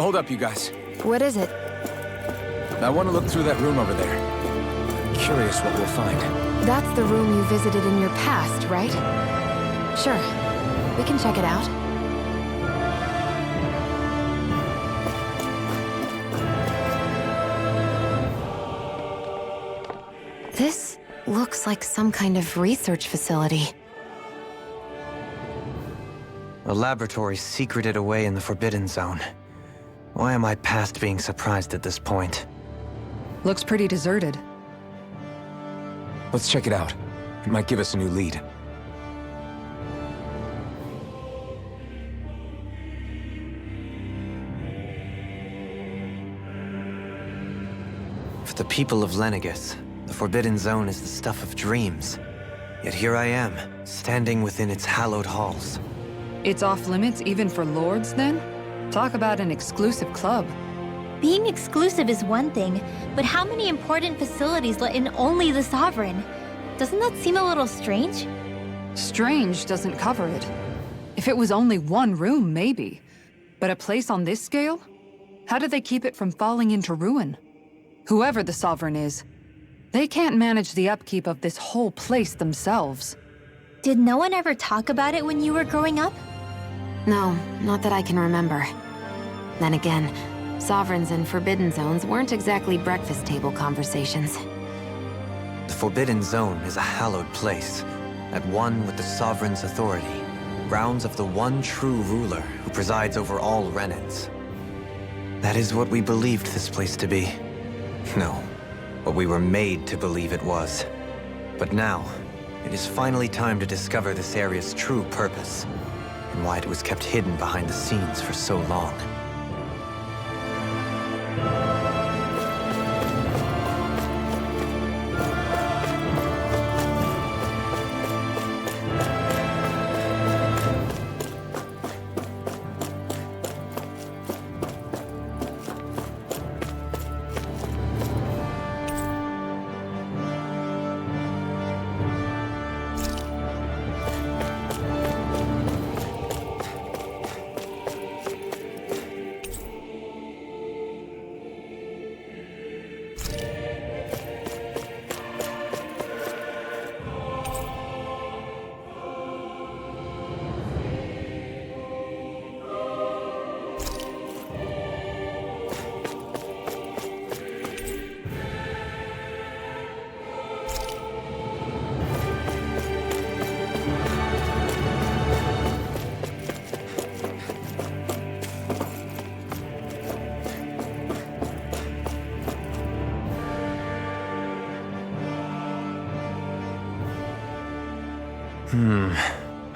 Hold up, you guys. What is it? I want to look through that room over there. I'm curious what we'll find. That's the room you visited in your past, right? Sure. We can check it out. This looks like some kind of research facility. A laboratory secreted away in the Forbidden Zone. Why am I past being surprised at this point? Looks pretty deserted. Let's check it out. It might give us a new lead. For the people of Lenegis, the Forbidden Zone is the stuff of dreams. Yet here I am, standing within its hallowed halls. It's off limits even for lords, then? Talk about an exclusive club. Being exclusive is one thing, but how many important facilities let in only the Sovereign? Doesn't that seem a little strange? Strange doesn't cover it. If it was only one room, maybe. But a place on this scale? How do they keep it from falling into ruin? Whoever the Sovereign is, they can't manage the upkeep of this whole place themselves. Did no one ever talk about it when you were growing up? No, not that I can remember. Then again, Sovereigns and Forbidden Zones weren't exactly breakfast table conversations. The Forbidden Zone is a hallowed place, at one with the Sovereign's authority, grounds of the one true ruler who presides over all Renans. That is what we believed this place to be. No, what we were made to believe it was. But now, it is finally time to discover this area's true purpose, and why it was kept hidden behind the scenes for so long.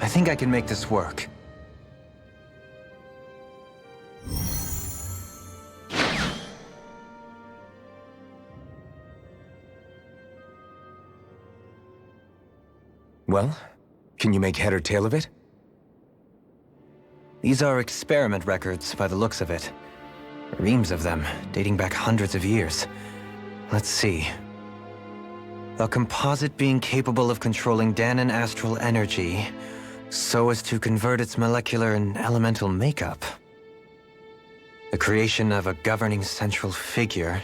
I think I can make this work. Well, can you make head or tail of it? These are experiment records by the looks of it. Reams of them, dating back hundreds of years. Let's see. A composite being capable of controlling Dahnan astral energy so as to convert its molecular and elemental makeup. The creation of a governing central figure,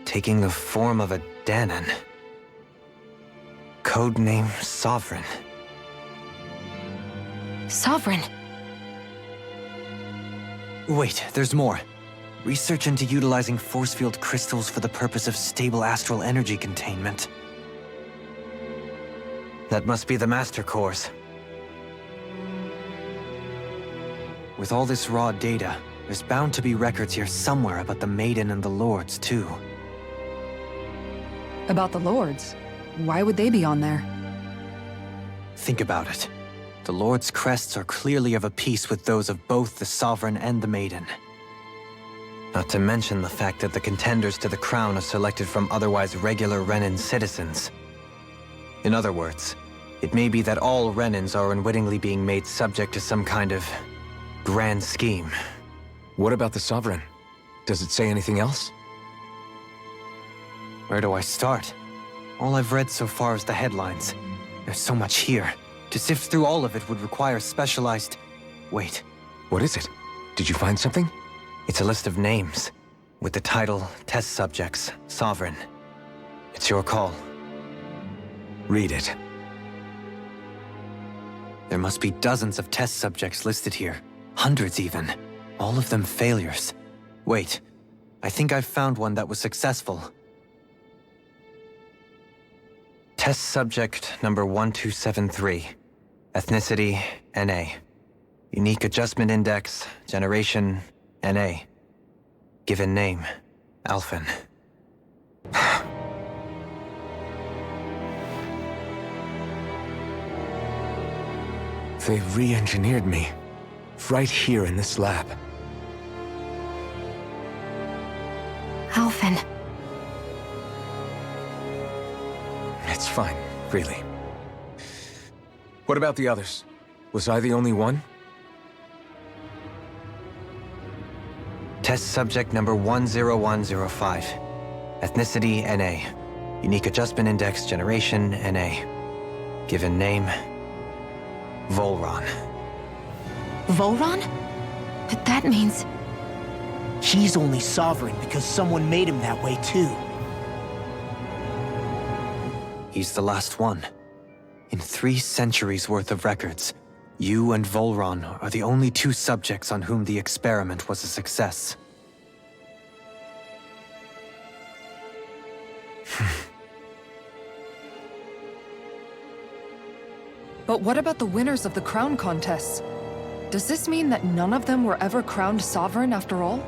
taking the form of a Dahnan. Codename Sovereign. Sovereign! Wait, there's more. Research into utilizing force field crystals for the purpose of stable astral energy containment. That must be the Master Course. With all this raw data, there's bound to be records here somewhere about the Maiden and the Lords, too. About the lords? Why would they be on there? Think about it. The Lord's crests are clearly of a piece with those of both the Sovereign and the Maiden. Not to mention the fact that the contenders to the crown are selected from otherwise regular Renan citizens. In other words, it may be that all Renans are unwittingly being made subject to some kind of grand scheme. What about the Sovereign? Does it say anything else? Where do I start? All I've read so far is the headlines. There's so much here. To sift through all of it would require specialized... Wait. What is it? Did you find something? It's a list of names, with the title, Test Subjects, Sovereign. It's your call. Read it. There must be dozens of test subjects listed here. Hundreds even. All of them failures. Wait, I think I've found one that was successful. Test subject number 1273. Ethnicity, NA. Unique adjustment index, generation, NA. Given name, Alphen. They re-engineered me. Right here in this lab. Alphen. It's fine, really. What about the others? Was I the only one? Test subject number 10105. Ethnicity, NA. Unique adjustment index, generation, NA. Given name, Volron. Volron? But that means... He's only sovereign because someone made him that way too. He's the last one. In 3 centuries worth of records, you and Volron are the only 2 subjects on whom the experiment was a success. But what about the winners of the crown contests? Does this mean that none of them were ever crowned sovereign after all?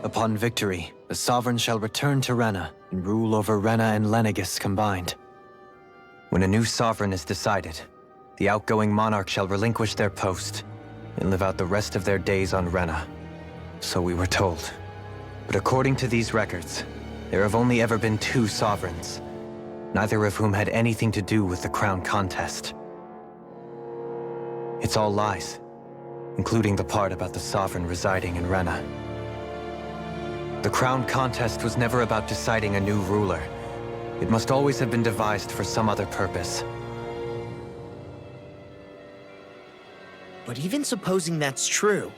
Upon victory, the sovereign shall return to Rena and rule over Rena and Lenegis combined. When a new sovereign is decided, the outgoing monarch shall relinquish their post and live out the rest of their days on Rena. So we were told. But according to these records, there have only ever been 2 sovereigns, neither of whom had anything to do with the crown contest. It's all lies, including the part about the sovereign residing in Rena. The crown contest was never about deciding a new ruler. It must always have been devised for some other purpose. But even supposing that's true,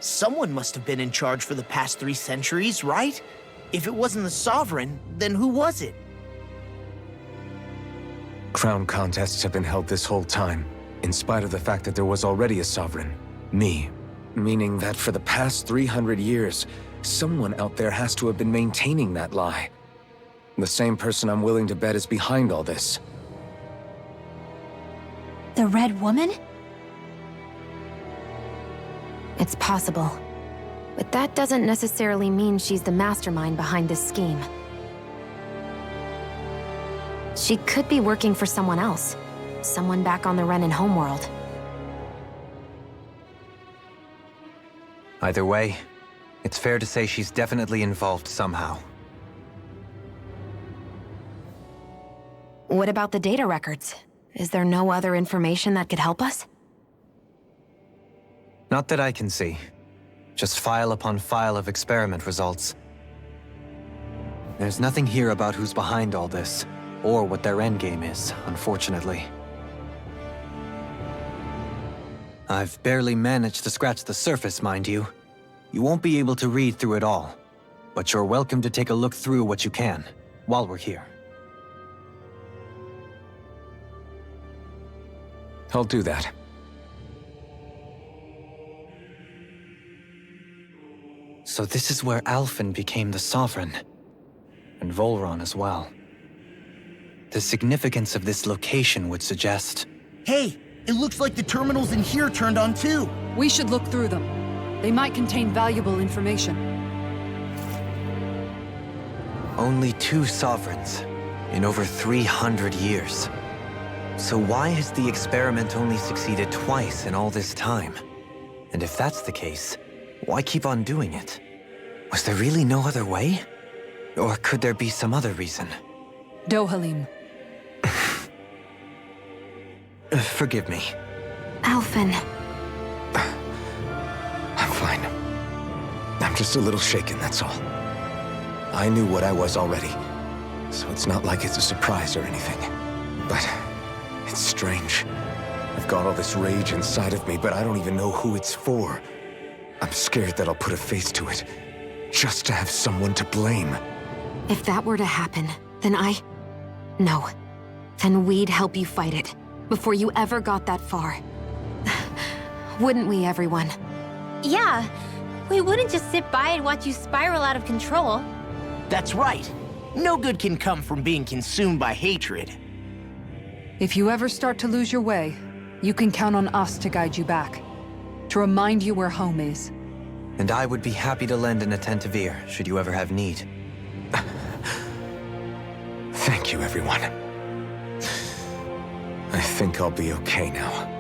someone must have been in charge for the past 3 centuries, right? If it wasn't the sovereign, then who was it? Crown contests have been held this whole time, in spite of the fact that there was already a sovereign. Me. Meaning that for the past 300 years, someone out there has to have been maintaining that lie. The same person I'm willing to bet is behind all this. The Red Woman? It's possible. But that doesn't necessarily mean she's the mastermind behind this scheme. She could be working for someone else. Someone back on the Renan homeworld. Either way, it's fair to say she's definitely involved somehow. What about the data records? Is there no other information that could help us? Not that I can see. Just file upon file of experiment results. There's nothing here about who's behind all this, or what their endgame is, unfortunately. I've barely managed to scratch the surface, mind you. You won't be able to read through it all, but you're welcome to take a look through what you can, while we're here. I'll do that. So this is where Alphen became the Sovereign, and Volron as well. The significance of this location would suggest... Hey, it looks like the terminals in here turned on too. We should look through them. They might contain valuable information. Only 2 sovereigns in over 300 years. So why has the experiment only succeeded twice in all this time? And if that's the case, why keep on doing it? Was there really no other way? Or could there be some other reason? Dohalim. Forgive me. Alphen. I'm fine. I'm just a little shaken, that's all. I knew what I was already, so it's not like it's a surprise or anything. But it's strange. I've got all this rage inside of me, but I don't even know who it's for. I'm scared that I'll put a face to it, just to have someone to blame. If that were to happen, then No. Then we'd help you fight it, before you ever got that far. Wouldn't we, everyone? Yeah, we wouldn't just sit by and watch you spiral out of control. That's right. No good can come from being consumed by hatred. If you ever start to lose your way, you can count on us to guide you back. To remind you where home is. And I would be happy to lend an attentive ear, should you ever have need. Thank you, everyone. I think I'll be okay now.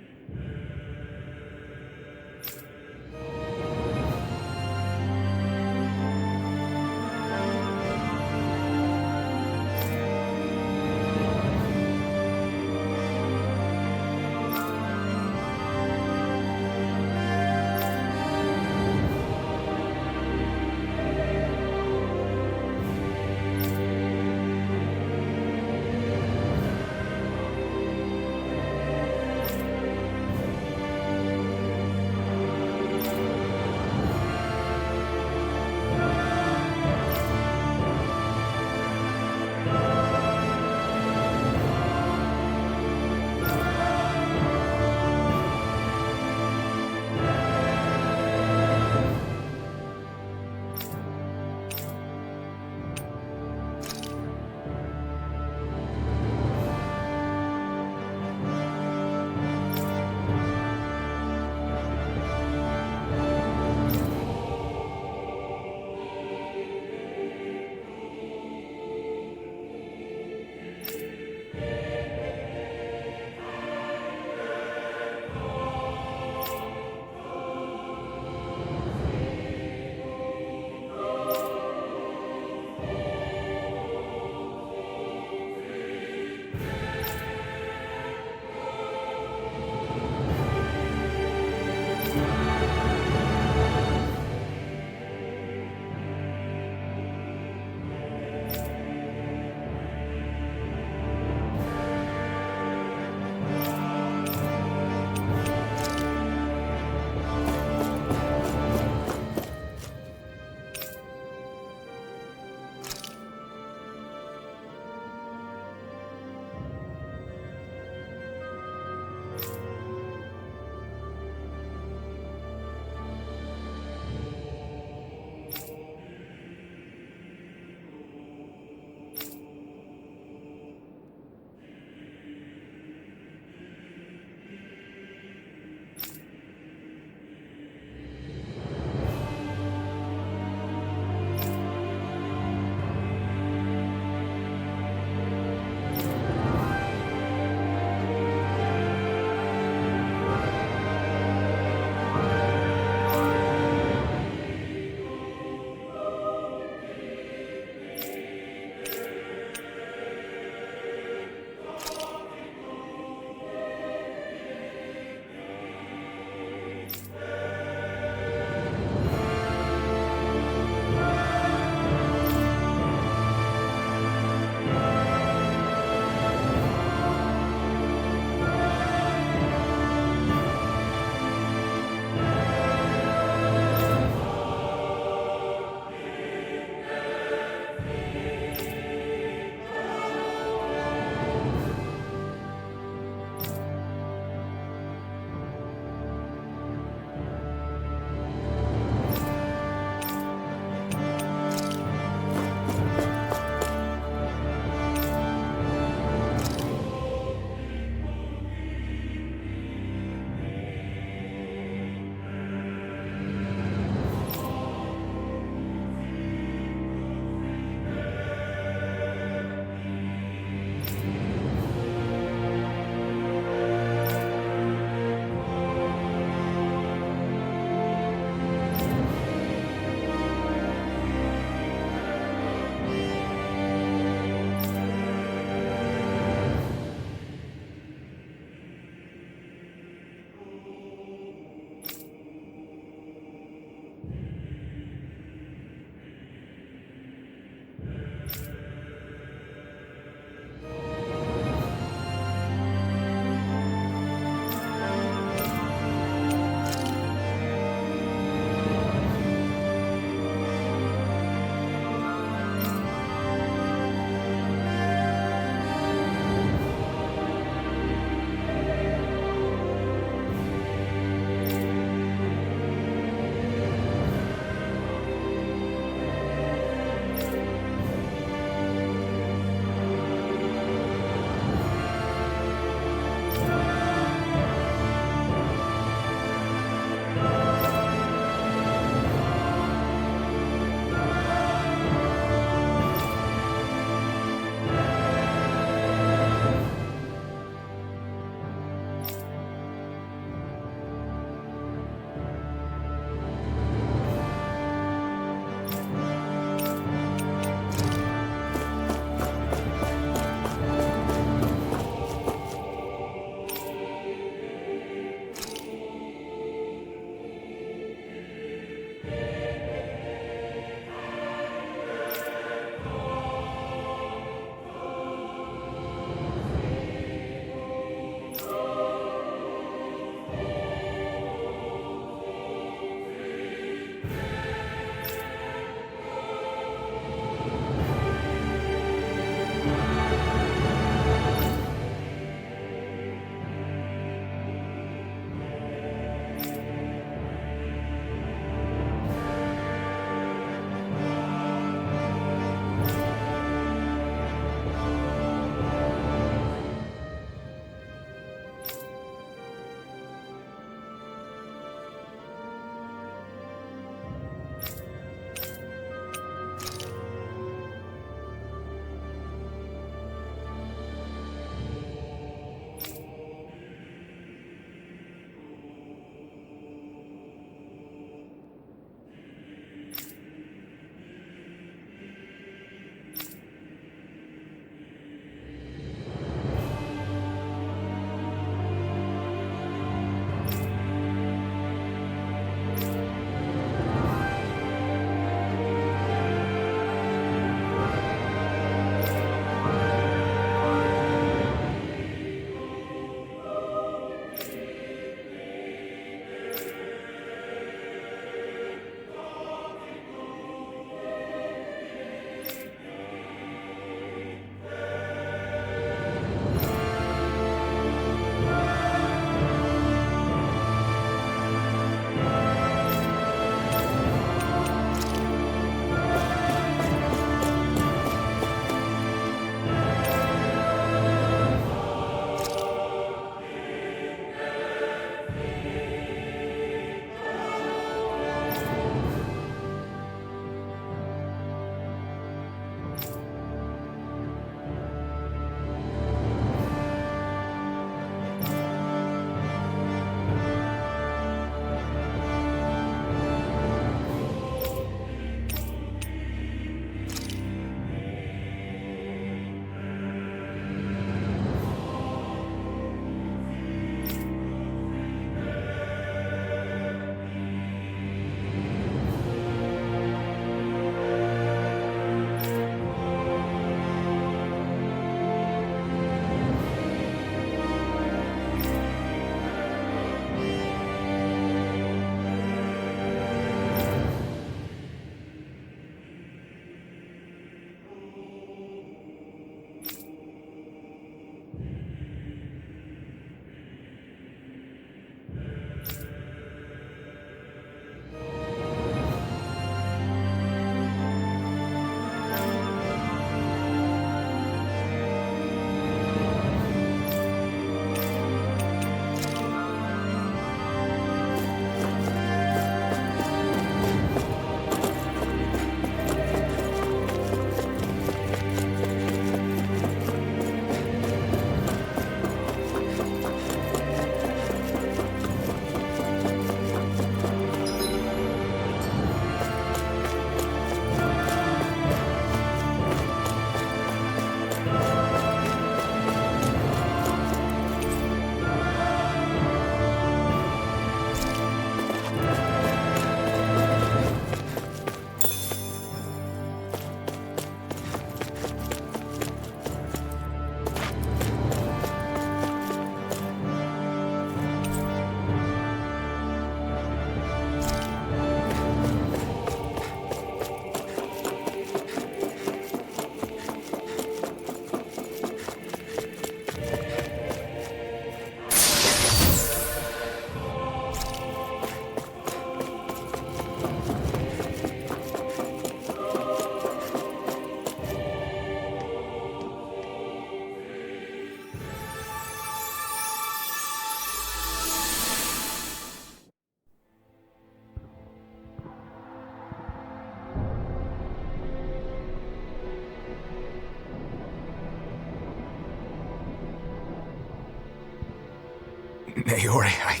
Naori,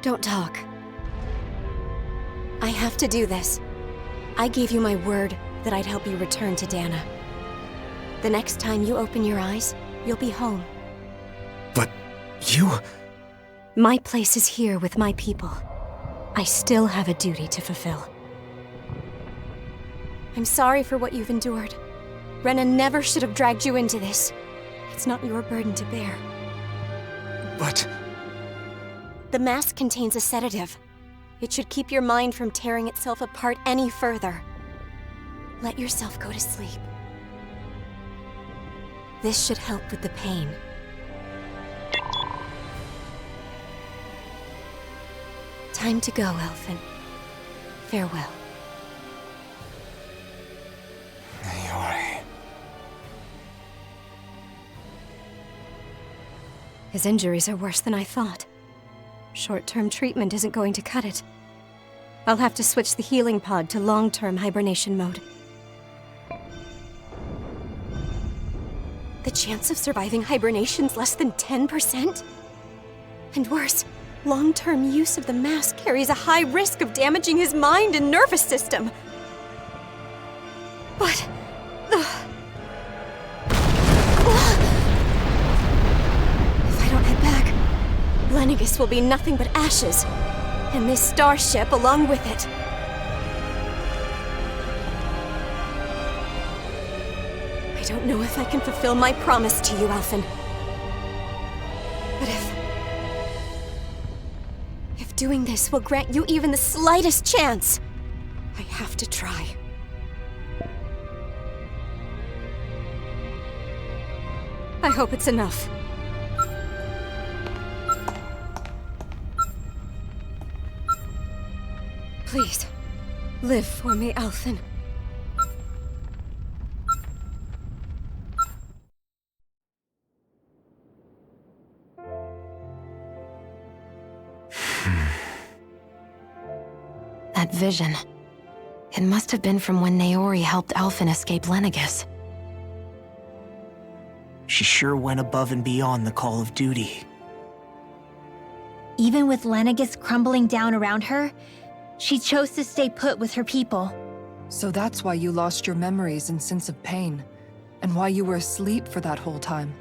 Don't talk. I have to do this. I gave you my word that I'd help you return to Dahna. The next time you open your eyes, you'll be home. But you... My place is here with my people. I still have a duty to fulfill. I'm sorry for what you've endured. Rena never should have dragged you into this. It's not your burden to bear. But... The mask contains a sedative. It should keep your mind from tearing itself apart any further. Let yourself go to sleep. This should help with the pain. Time to go, Alphen. Farewell. Naori... His injuries are worse than I thought. Short-term treatment isn't going to cut it. I'll have to switch the healing pod to long-term hibernation mode. The chance of surviving hibernation's less than 10%? And worse, long-term use of the mask carries a high risk of damaging his mind and nervous system. But... If I don't head back, Lenegis will be nothing but ashes, and this starship along with it. I don't know if I can fulfill my promise to you, Alphen. But if doing this will grant you even the slightest chance, I have to try. I hope it's enough. Please, live for me, Alphen. That vision. It must have been from when Naori helped Alphen escape Lenegis. She sure went above and beyond the call of duty. Even with Lenegis crumbling down around her, she chose to stay put with her people. So that's why you lost your memories and sense of pain, and why you were asleep for that whole time.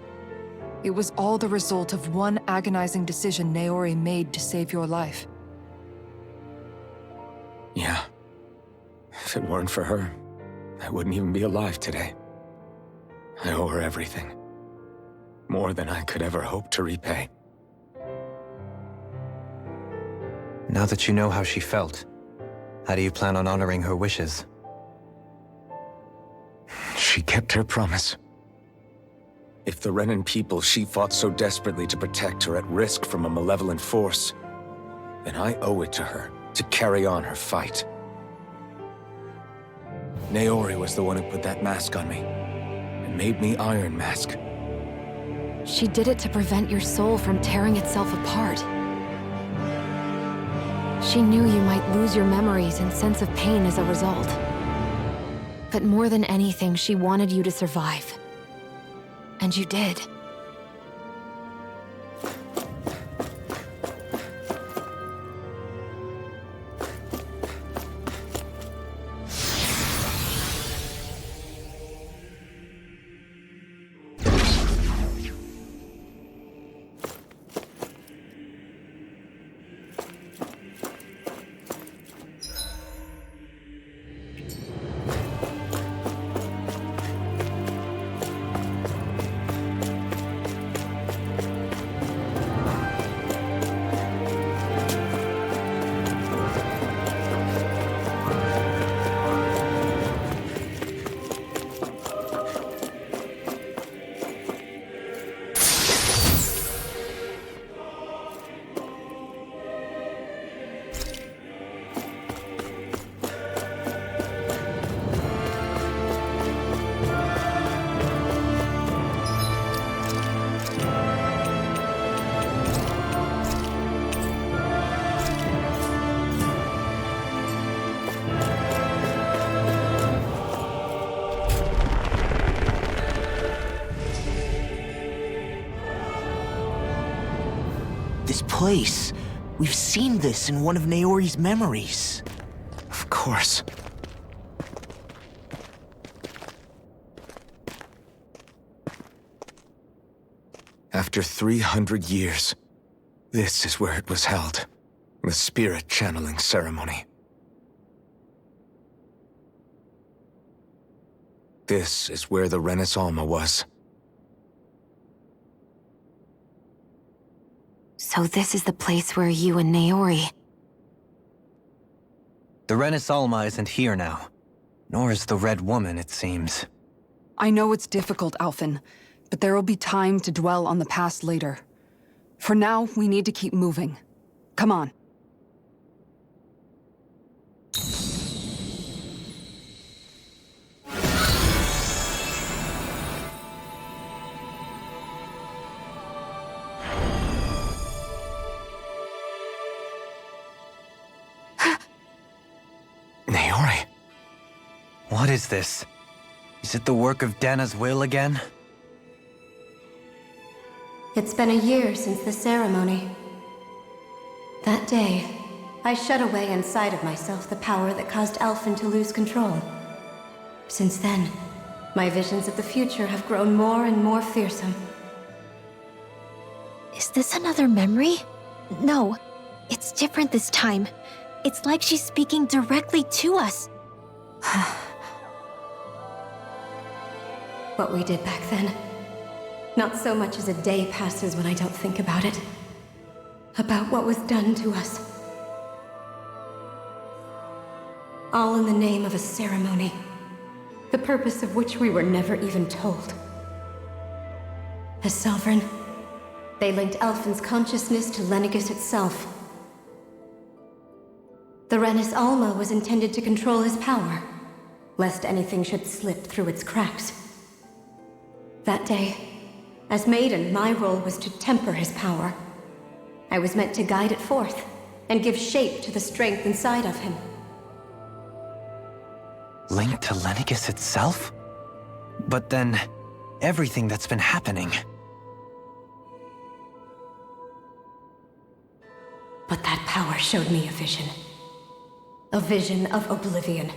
It was all the result of one agonizing decision Naori made to save your life. Yeah. If it weren't for her, I wouldn't even be alive today. I owe her everything. More than I could ever hope to repay. Now that you know how she felt, how do you plan on honoring her wishes? She kept her promise. If the Renan people she fought so desperately to protect are at risk from a malevolent force, then I owe it to her to carry on her fight. Naori was the one who put that mask on me, and made me Iron Mask. She did it to prevent your soul from tearing itself apart. She knew you might lose your memories and sense of pain as a result. But more than anything, she wanted you to survive. And you did. place. We've seen this in one of Naori's memories. Of course. After 300 years, this is where it was held. The spirit channeling ceremony. This is where the Rena was. So this is the place where you and Naori... The Rena isn't here now. Nor is the Red Woman, it seems. I know it's difficult, Alphen, but there will be time to dwell on the past later. For now, we need to keep moving. Come on. Naori? What is this? Is it the work of Dahna's will again? It's been a year since the ceremony. That day, I shut away inside of myself the power that caused Alphen to lose control. Since then, my visions of the future have grown more and more fearsome. Is this another memory? No, it's different this time. It's like she's speaking directly to us. What we did back then. Not so much as a day passes when I don't think about it. About what was done to us. All in the name of a ceremony. The purpose of which we were never even told. As Sovereign, they linked Alphen's consciousness to Lenegis itself. The Rena was intended to control his power, lest anything should slip through its cracks. That day, as Maiden, my role was to temper his power. I was meant to guide it forth, and give shape to the strength inside of him. Linked to Lenegis itself? But then, everything that's been happening... But that power showed me a vision. A vision of oblivion.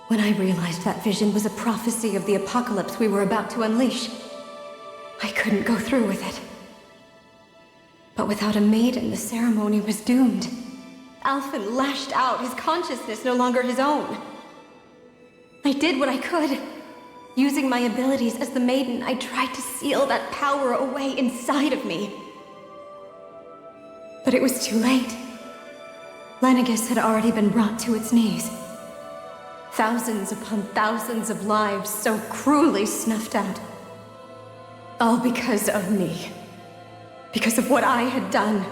When I realized that vision was a prophecy of the apocalypse we were about to unleash, I couldn't go through with it. But without a maiden, the ceremony was doomed. Alphen lashed out, his consciousness no longer his own. I did what I could. Using my abilities as the maiden, I tried to seal that power away inside of me. But it was too late. Lenegis had already been brought to its knees. Thousands upon thousands of lives so cruelly snuffed out. All because of me. Because of what I had done.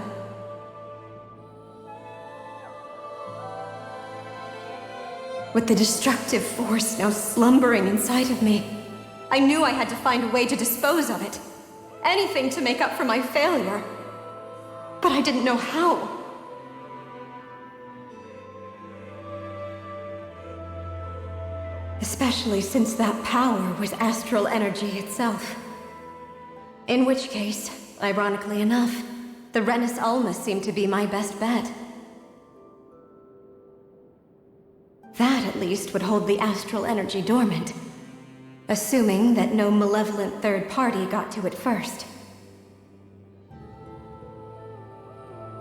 With the destructive force now slumbering inside of me, I knew I had to find a way to dispose of it. Anything to make up for my failure. But I didn't know how. Especially since that power was astral energy itself. In which case, ironically enough, the Rena seemed to be my best bet. That, at least, would hold the astral energy dormant. Assuming that no malevolent third party got to it first.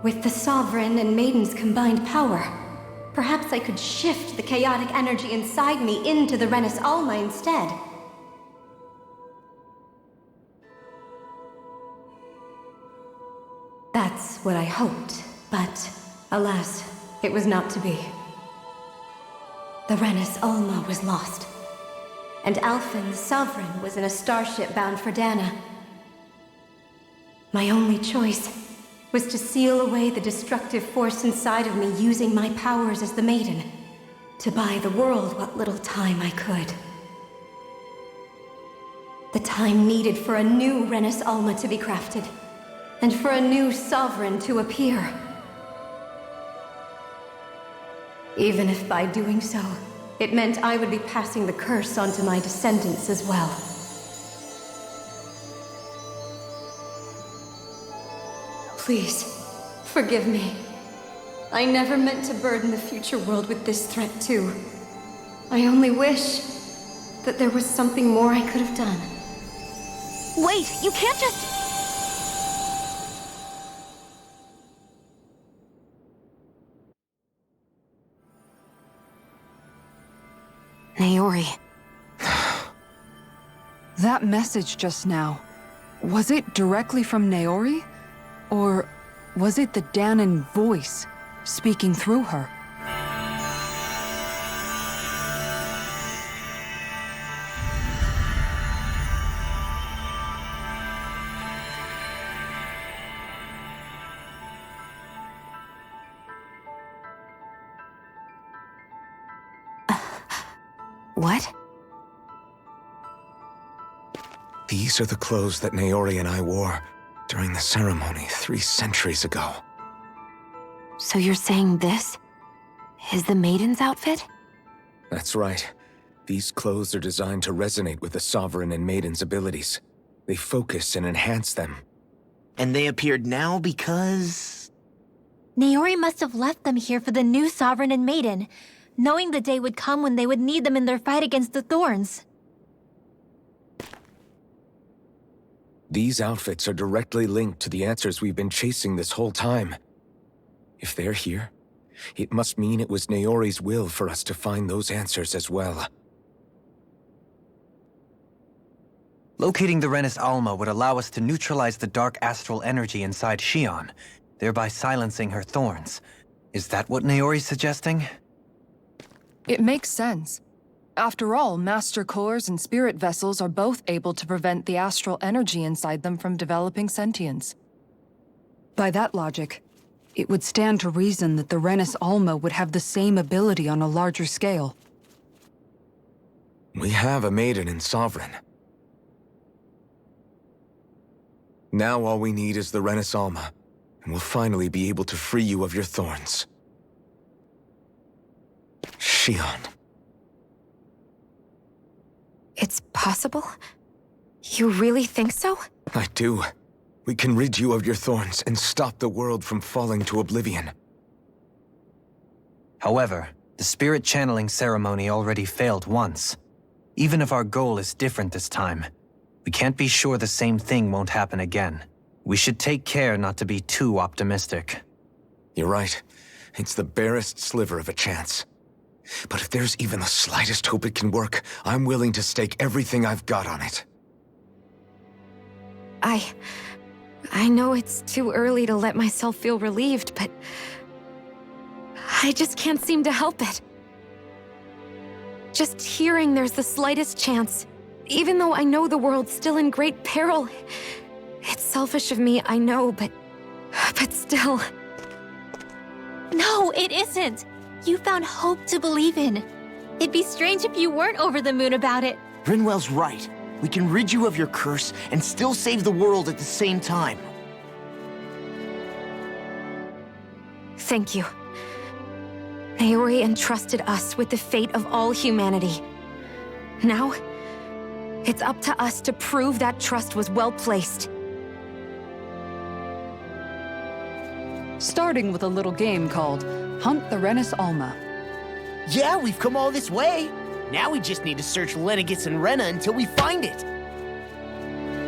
With the Sovereign and Maiden's combined power, perhaps I could shift the chaotic energy inside me into the Rena instead. That's what I hoped, but alas, it was not to be. The Rena was lost, and Alphen, the Sovereign, was in a starship bound for Dahna. My only choice was to seal away the destructive force inside of me using my powers as the Maiden, to buy the world what little time I could. The time needed for a new Rena to be crafted, and for a new Sovereign to appear. Even if by doing so, it meant I would be passing the curse on to my descendants as well. Please, forgive me. I never meant to burden the future world with this threat too. I only wish that there was something more I could have done. Wait, you can't just... Naori. That message just now, was it directly from Naori? Or was it the Dahnan voice speaking through her? What? These are the clothes that Naori and I wore during the ceremony 3 centuries ago. So you're saying this is the maiden's outfit? That's right. These clothes are designed to resonate with the Sovereign and Maiden's abilities. They focus and enhance them. And they appeared now because... Naori must have left them here for the new Sovereign and Maiden, knowing the day would come when they would need them in their fight against the Thorns. These outfits are directly linked to the answers we've been chasing this whole time. If they're here, it must mean it was Naori's will for us to find those answers as well. Locating the Rena's Alma would allow us to neutralize the dark astral energy inside Shionne, thereby silencing her thorns. Is that what Naori's suggesting? It makes sense. After all, Master Cores and Spirit Vessels are both able to prevent the astral energy inside them from developing sentience. By that logic, it would stand to reason that the Rena's Alma would have the same ability on a larger scale. We have a Maiden and Sovereign. Now all we need is the Rena's Alma, and we'll finally be able to free you of your thorns. Shionne. It's possible? You really think so? I do. We can rid you of your thorns and stop the world from falling to oblivion. However, the spirit channeling ceremony already failed once. Even if our goal is different this time, we can't be sure the same thing won't happen again. We should take care not to be too optimistic. You're right. It's the barest sliver of a chance. But if there's even the slightest hope it can work, I'm willing to stake everything I've got on it. I know it's too early to let myself feel relieved, but I just can't seem to help it. Just hearing there's the slightest chance, even though I know the world's still in great peril. It's selfish of me, I know, but still. No, it isn't. You found hope to believe in. It'd be strange if you weren't over the moon about it. Rinwell's right. We can rid you of your curse and still save the world at the same time. Thank you. Naori entrusted us with the fate of all humanity. Now, it's up to us to prove that trust was well placed. Starting with a little game called Hunt the Rena's Alma. Yeah, we've come all this way. Now we just need to search Lenegis and Rena until we find it.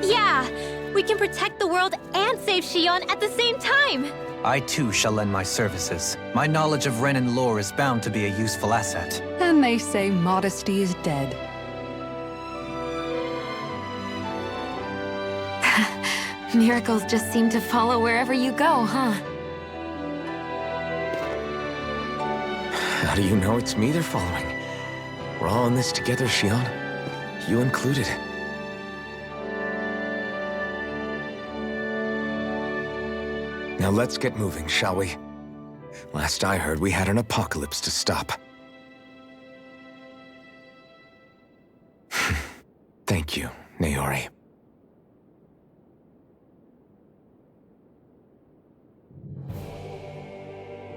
Yeah, we can protect the world and save Shionne at the same time. I too shall lend my services. My knowledge of Renan lore is bound to be a useful asset. And they say modesty is dead. Miracles just seem to follow wherever you go, huh? How do you know it's me they're following? We're all in this together, Shionne. You included. Now let's get moving, shall we? Last I heard, we had an apocalypse to stop. Thank you, Naori.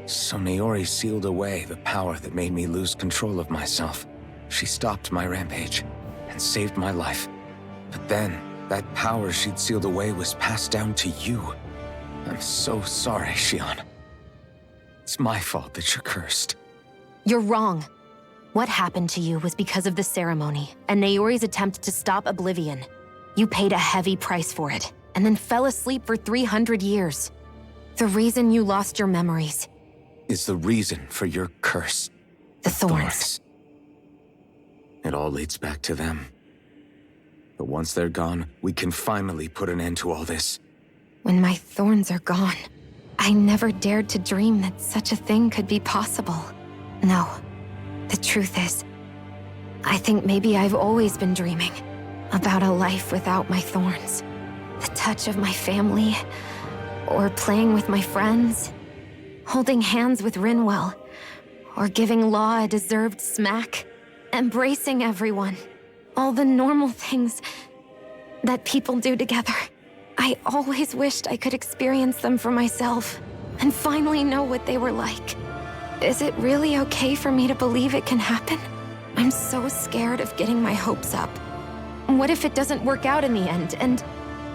So Naori sealed away the power that made me lose control of myself. She stopped my rampage and saved my life. But then, that power she'd sealed away was passed down to you. I'm so sorry, Shionne. It's my fault that you're cursed. You're wrong. What happened to you was because of the ceremony and Naori's attempt to stop oblivion. You paid a heavy price for it, and then fell asleep for 300 years. The reason you lost your memories Is the reason for your curse. the thorns. It all leads back to them. But once they're gone, we can finally put an end to all this. When my thorns are gone, I never dared to dream that such a thing could be possible. No, the truth is, I think maybe I've always been dreaming about a life without my thorns. The touch of my family, or playing with my friends, holding hands with Rinwell, or giving Law a deserved smack, embracing everyone. All the normal things that people do together. I always wished I could experience them for myself, and finally know what they were like. Is it really okay for me to believe it can happen? I'm so scared of getting my hopes up. What if it doesn't work out in the end, and...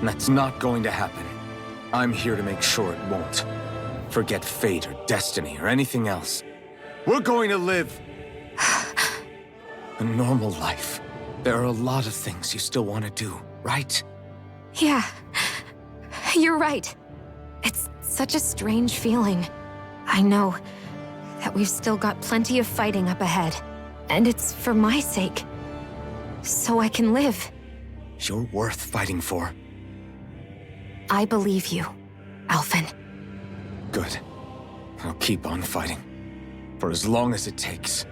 That's not going to happen. I'm here to make sure it won't. Forget fate or destiny or anything else. We're going to live a normal life. There are a lot of things you still want to do, right? Yeah, you're right. It's such a strange feeling. I know that we've still got plenty of fighting up ahead, and it's for my sake, so I can live. You're worth fighting for. I believe you, Alphen. Good. I'll keep on fighting. For as long as it takes.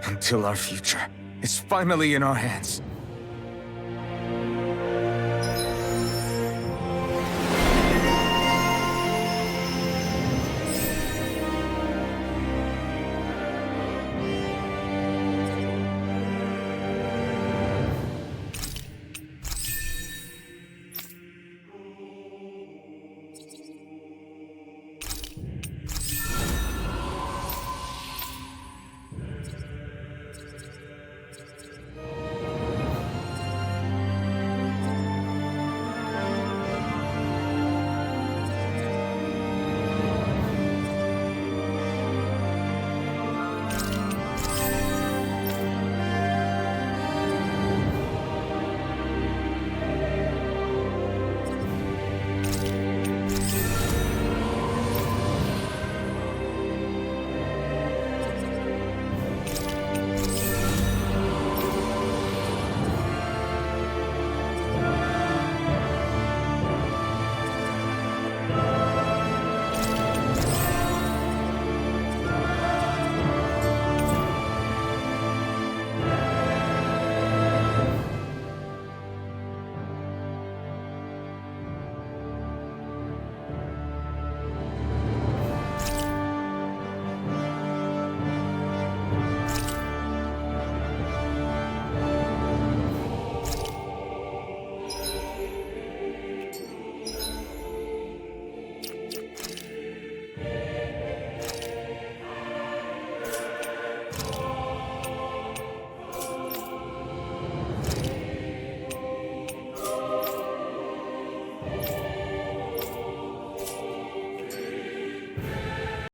Until our future is finally in our hands.